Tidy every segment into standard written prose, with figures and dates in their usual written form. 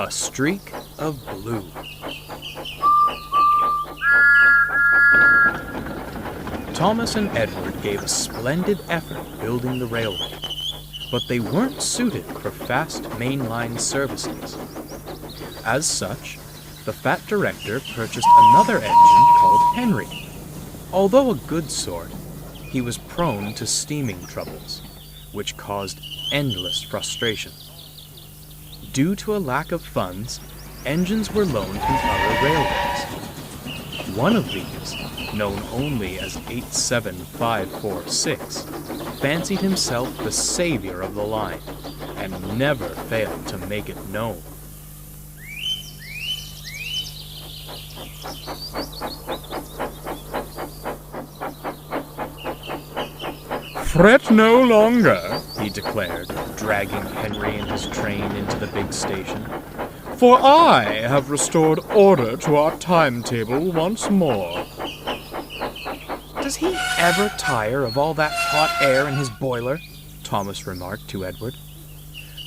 A streak of blue. Thomas and Edward gave a splendid effort building the railway, but they weren't suited for fast mainline services. As such, the fat director purchased another engine called Henry. Although a good sort, he was prone to steaming troubles, which caused endless frustration. Due to a lack of funds, engines were loaned from other railways. One of these, known only as 87546, fancied himself the savior of the line and never failed to make it known. "Fret no longer," he declared, dragging Henry and his train into the big station, "for I have restored order to our timetable once more." "Does he ever tire of all that hot air in his boiler?" Thomas remarked to Edward.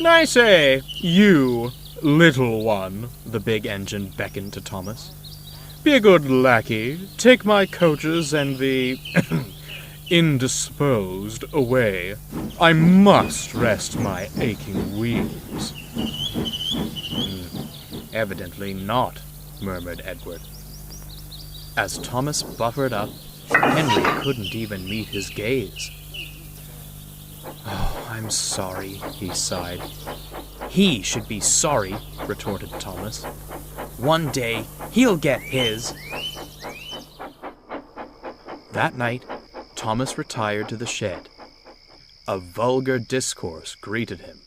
"I say, you, little one," the big engine beckoned to Thomas. "Be a good lackey, take my coaches and the indisposed away. I must rest my aching wheels." "Evidently not," murmured Edward. As Thomas buffered up, Henry couldn't even meet his gaze. "Oh, I'm sorry," he sighed. "He should be sorry," retorted Thomas. "One day, he'll get his." That night, Thomas retired to the shed. A vulgar discourse greeted him.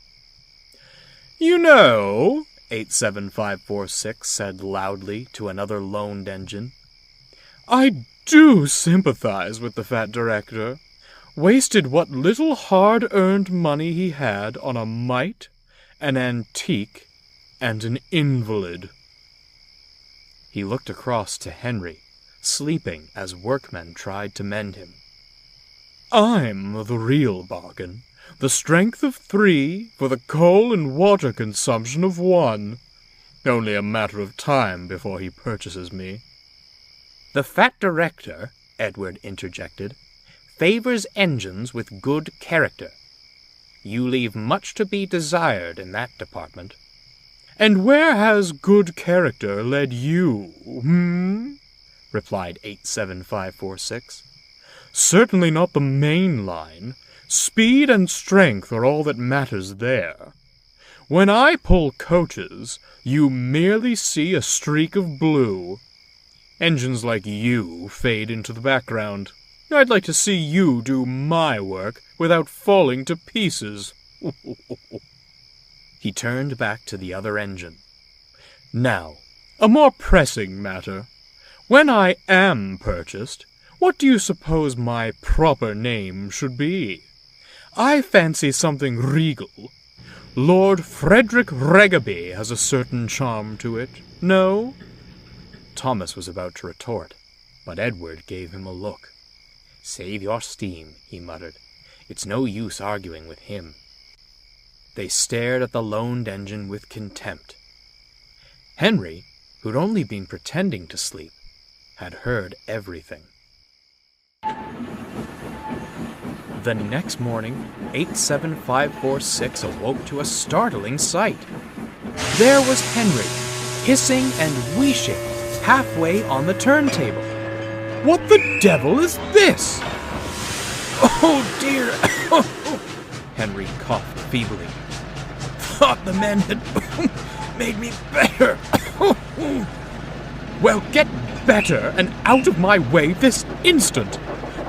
"You know," 87546 said loudly to another loaned engine, "I do sympathize with the fat director. Wasted what little hard-earned money he had on a mite, an antique, and an invalid." He looked across to Henry, sleeping as workmen tried to mend him. "I'm the real bargain. The strength of 3 for the coal and water consumption of 1. Only a matter of time before he purchases me." "The fat director," Edward interjected, "favors engines with good character. You leave much to be desired in that department." "And where has good character led you, replied 87546. "Certainly not the main line. Speed and strength are all that matters there. When I pull coaches, you merely see a streak of blue. Engines like you fade into the background. I'd like to see you do my work without falling to pieces." He turned back to the other engine. "Now, a more pressing matter. When I am purchased, what do you suppose my proper name should be? I fancy something regal. Lord Frederick Regaby has a certain charm to it. No?" Thomas was about to retort, but Edward gave him a look. "Save your steam," he muttered. "It's no use arguing with him." They stared at the loaned engine with contempt. Henry, who'd only been pretending to sleep, had heard everything. The next morning, 87546 awoke to a startling sight. There was Henry, hissing and wheeshing, halfway on the turntable. "What the devil is this?" "Oh, dear!" Henry coughed feebly. "Thought the men had made me better." "Well, get better and out of my way this instant.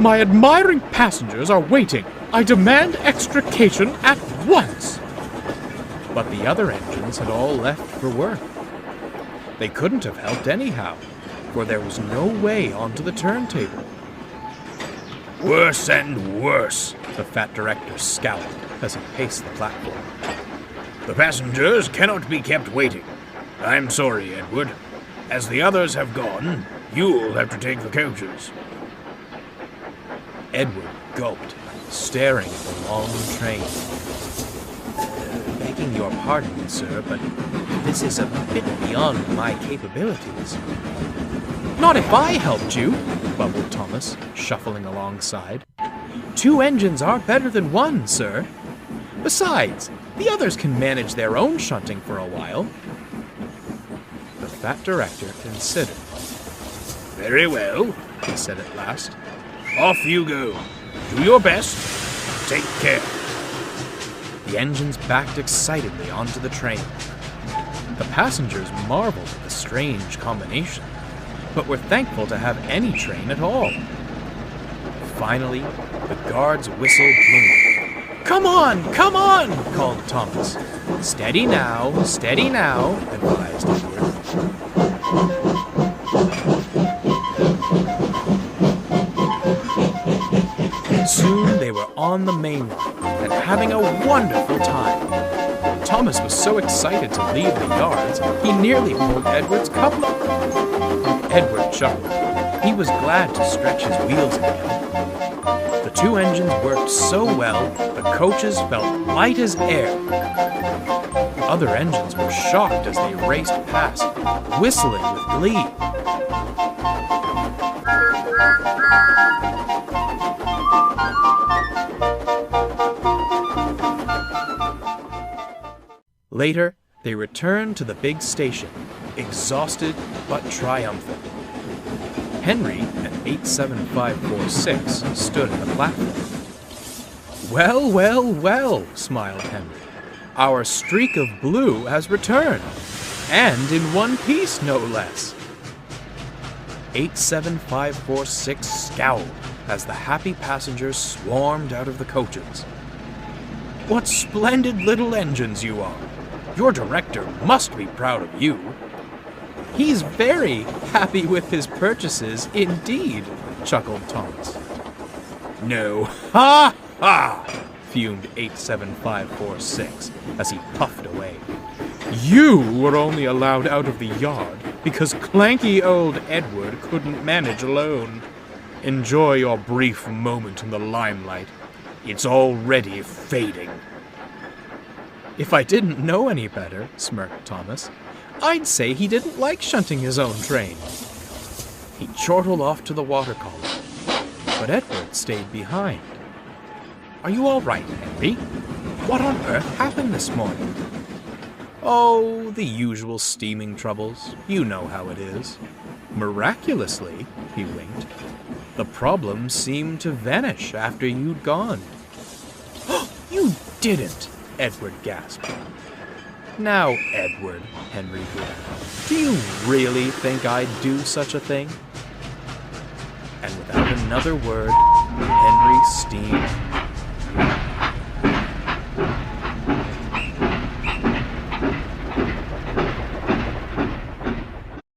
My admiring passengers are waiting. I demand extrication at once." But the other engines had all left for work. They couldn't have helped anyhow, for there was no way onto the turntable. "Worse and worse," the fat director scowled as he paced the platform. "The passengers cannot be kept waiting. I'm sorry, Edward. As the others have gone, you'll have to take the coaches." Edward gulped, staring at the long train. "Beg begging your pardon, sir, but this is a bit beyond my capabilities." "Not if I helped you," bubbled Thomas, shuffling alongside. "2 engines are better than 1, sir. Besides, the others can manage their own shunting for a while." The fat director considered. Very well, He said at last. off you go. Do your best. Take care. The engines backed excitedly onto the train. The passengers marveled at the strange combination, but were thankful to have any train at all. Finally, the guard's whistle blew. "Come on, come on!" called Thomas. Steady now, advised Edward. Soon they were on the main line and having a wonderful time. Thomas was so excited to leave the yards, he nearly pulled Edward's coupler. Edward chuckled. He was glad to stretch his wheels again. The 2 engines worked so well, the coaches felt light as air. Other engines were shocked as they raced past, whistling with glee. Later, they returned to the big station, exhausted but triumphant. Henry and 87546 stood at the platform. "Well, well, well," smiled Henry. "Our streak of blue has returned, and in one piece, no less." 87546 scowled as the happy passengers swarmed out of the coaches. "What splendid little engines you are! Your director must be proud of you." "He's very happy with his purchases indeed," chuckled Thomas. No. Ha ha! Fumed 87546 as he puffed away. You were only allowed out of the yard because clanky old Edward couldn't manage alone. Enjoy your brief moment in the limelight. It's already fading. "If I didn't know any better," smirked Thomas, "I'd say he didn't like shunting his own train." He chortled off to the water column, but Edward stayed behind. "Are you all right, Henry? What on earth happened this morning?" "Oh, the usual steaming troubles. You know how it is." Miraculously, he winked, the problem seemed to vanish after you'd gone. "You didn't!" Edward gasped. "Now, Edward," Henry growled, "do you really think I'd do such a thing?" And without another word, Henry steamed